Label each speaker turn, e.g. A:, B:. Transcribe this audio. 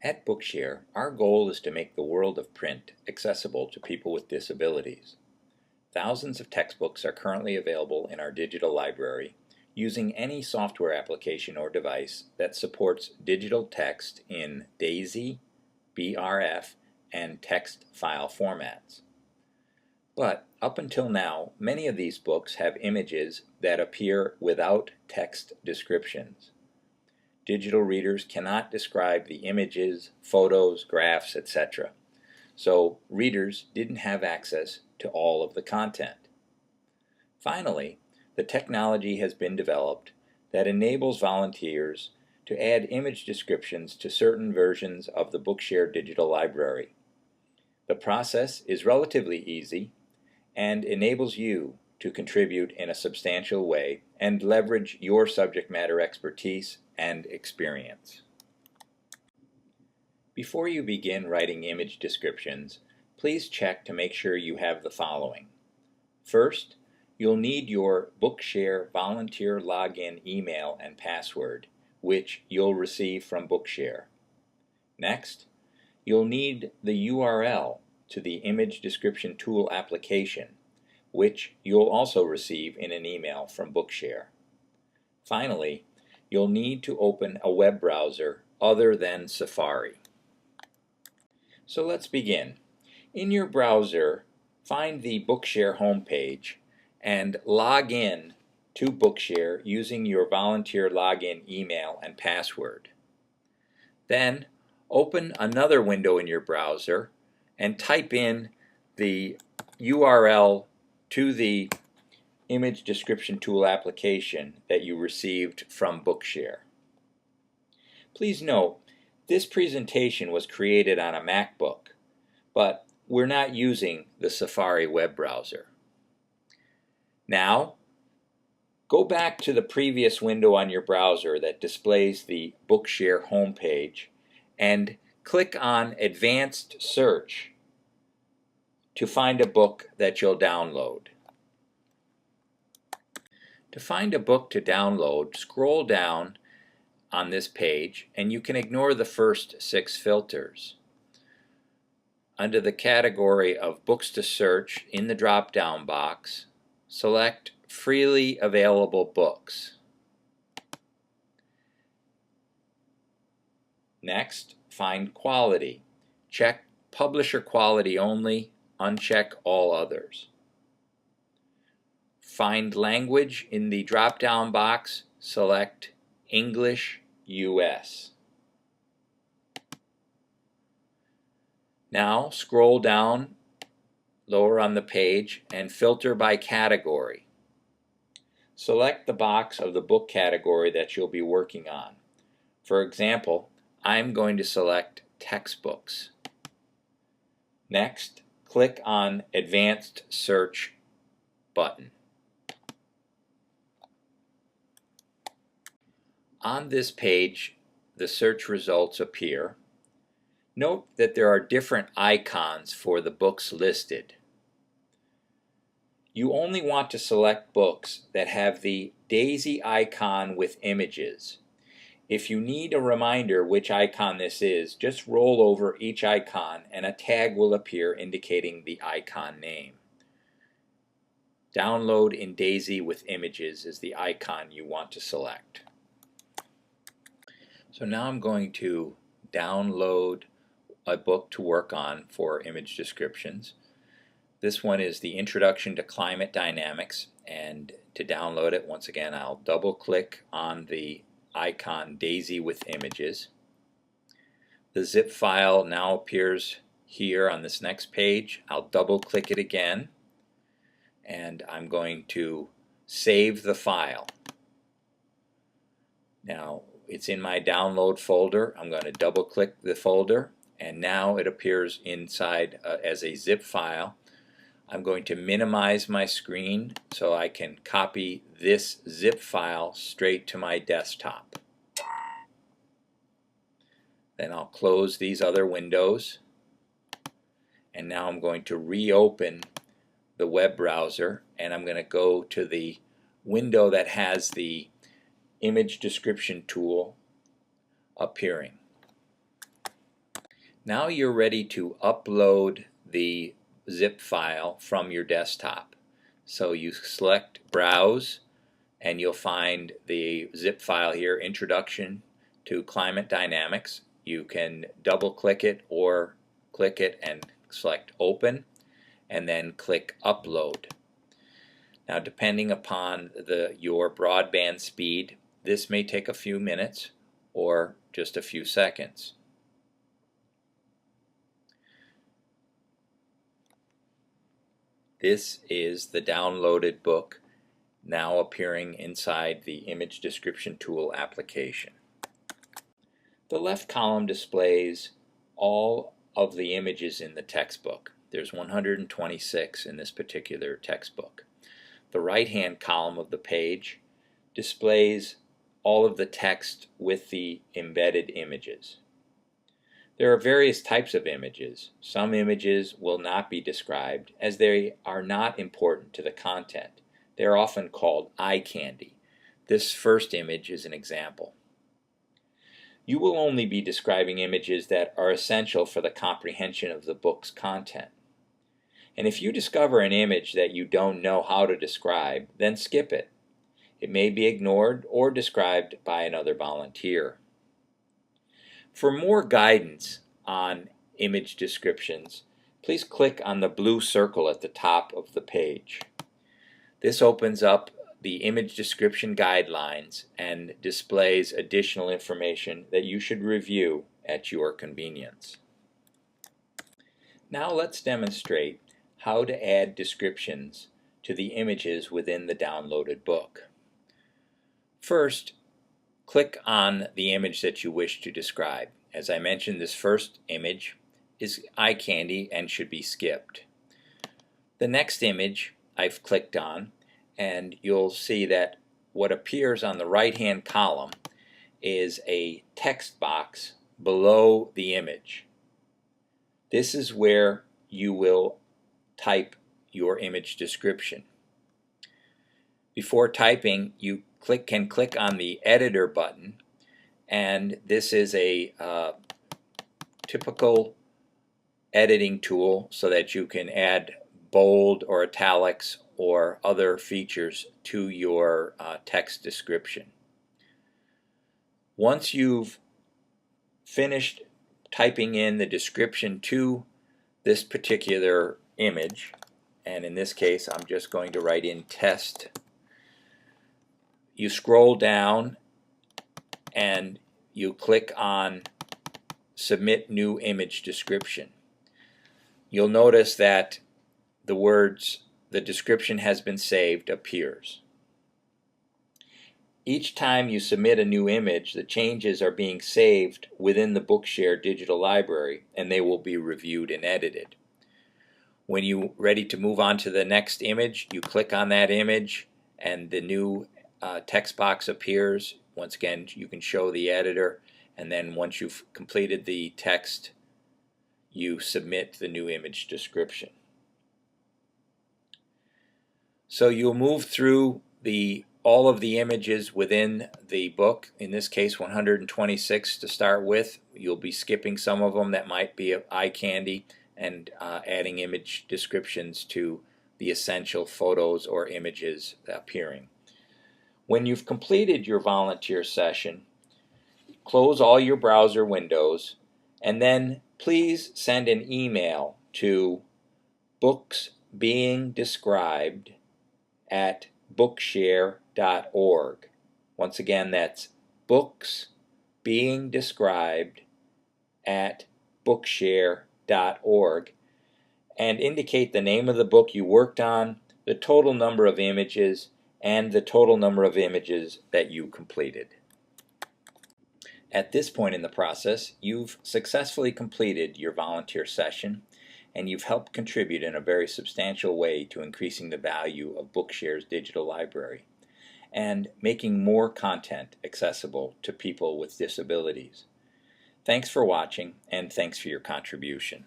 A: At Bookshare, our goal is to make the world of print accessible to people with disabilities. Thousands of textbooks are currently available in our digital library using any software application or device that supports digital text in DAISY, BRF, and text file formats. But up until now, many of these books have images that appear without text descriptions. Digital readers cannot describe the images, photos, graphs, etc. So readers didn't have access to all of the content. Finally, the technology has been developed that enables volunteers to add image descriptions to certain versions of the Bookshare digital library. The process is relatively easy and enables you to contribute in a substantial way and leverage your subject matter expertise and experience. Before you begin writing image descriptions, please check to make sure you have the following. First, you'll need your Bookshare volunteer login email and password, which you'll receive from Bookshare. Next, you'll need the URL to the image description tool application, which you'll also receive in an email from Bookshare. Finally, you'll need to open a web browser other than Safari. So let's begin. In your browser, find the Bookshare homepage and log in to Bookshare using your volunteer login email and password. Then open another window in your browser and type in the URL to the image description tool application that you received from Bookshare. Please note, this presentation was created on a MacBook, but we're not using the Safari web browser. Now, go back to the previous window on your browser that displays the Bookshare homepage and click on Advanced Search to find a book that you'll download. To find a book to download, scroll down on this page and you can ignore the first 6 filters. Under the category of Books to Search in the drop-down box, select Freely Available Books. Next, find Quality. Check Publisher Quality Only, uncheck All Others. Find Language in the drop-down box, select English US. Now scroll down lower on the page and filter by category. Select the box of the book category that you'll be working on. For example, I'm going to select textbooks. Next, click on Advanced Search button. On this page, the search results appear. Note that there are different icons for the books listed. You only want to select books that have the DAISY icon with images. If you need a reminder which icon this is, just roll over each icon and a tag will appear indicating the icon name. Download in DAISY with images is the icon you want to select. So now I'm going to download a book to work on for image descriptions. This one is the Introduction to Climate Dynamics, and to download it, once again, I'll double click on the icon DAISY with images. The zip file now appears here on this next page. I'll double click it again and I'm going to save the file. Now it's in my download folder. I'm going to double click the folder and now it appears inside as a zip file. I'm going to minimize my screen so I can copy this zip file straight to my desktop. Then I'll close these other windows and now I'm going to reopen the web browser and I'm going to go to the window that has the image description tool appearing. Now you're ready to upload the zip file from your desktop. So you select Browse, and you'll find the zip file here, Introduction to Climate Dynamics. You can double click it or click it and select Open, and then click Upload. Now, depending upon your broadband speed, this may take a few minutes or just a few seconds. This is the downloaded book now appearing inside the Image Description Tool application. The left column displays all of the images in the textbook. There's 126 in this particular textbook. The right-hand column of the page displays all of the text with the embedded images. There are various types of images. Some images will not be described as they are not important to the content. They are often called eye candy. This first image is an example. You will only be describing images that are essential for the comprehension of the book's content. And if you discover an image that you don't know how to describe, then skip it. It may be ignored or described by another volunteer. For more guidance on image descriptions, please click on the blue circle at the top of the page. This opens up the image description guidelines and displays additional information that you should review at your convenience. Now let's demonstrate how to add descriptions to the images within the downloaded book. First, click on the image that you wish to describe. As I mentioned, this first image is eye candy and should be skipped. The next image I've clicked on, and you'll see that what appears on the right-hand column is a text box below the image. This is where you will type your image description. Before typing, you can click on the editor button, and this is a typical editing tool so that you can add bold or italics or other features to your text description. Once you've finished typing in the description to this particular image, and in this case I'm just going to write in test, you scroll down and you click on Submit New Image Description. You'll notice that the words "the description has been saved" appears. Each time you submit a new image, the changes are being saved within the Bookshare digital library, and they will be reviewed and edited. When you're ready to move on to the next image, you click on that image and the new text box appears. Once again, you can show the editor, and then once you've completed the text, you submit the new image description. So you'll move through all of the images within the book, in this case 126 to start with. You'll be skipping some of them that might be eye candy and adding image descriptions to the essential photos or images appearing. When you've completed your volunteer session, close all your browser windows, and then please send an email to booksbeingdescribed@bookshare.org. Once again, that's booksbeingdescribed@bookshare.org, and indicate the name of the book you worked on, the total number of images, and the total number of images that you completed. At this point in the process, you've successfully completed your volunteer session, and you've helped contribute in a very substantial way to increasing the value of Bookshare's digital library and making more content accessible to people with disabilities. Thanks for watching, and thanks for your contribution.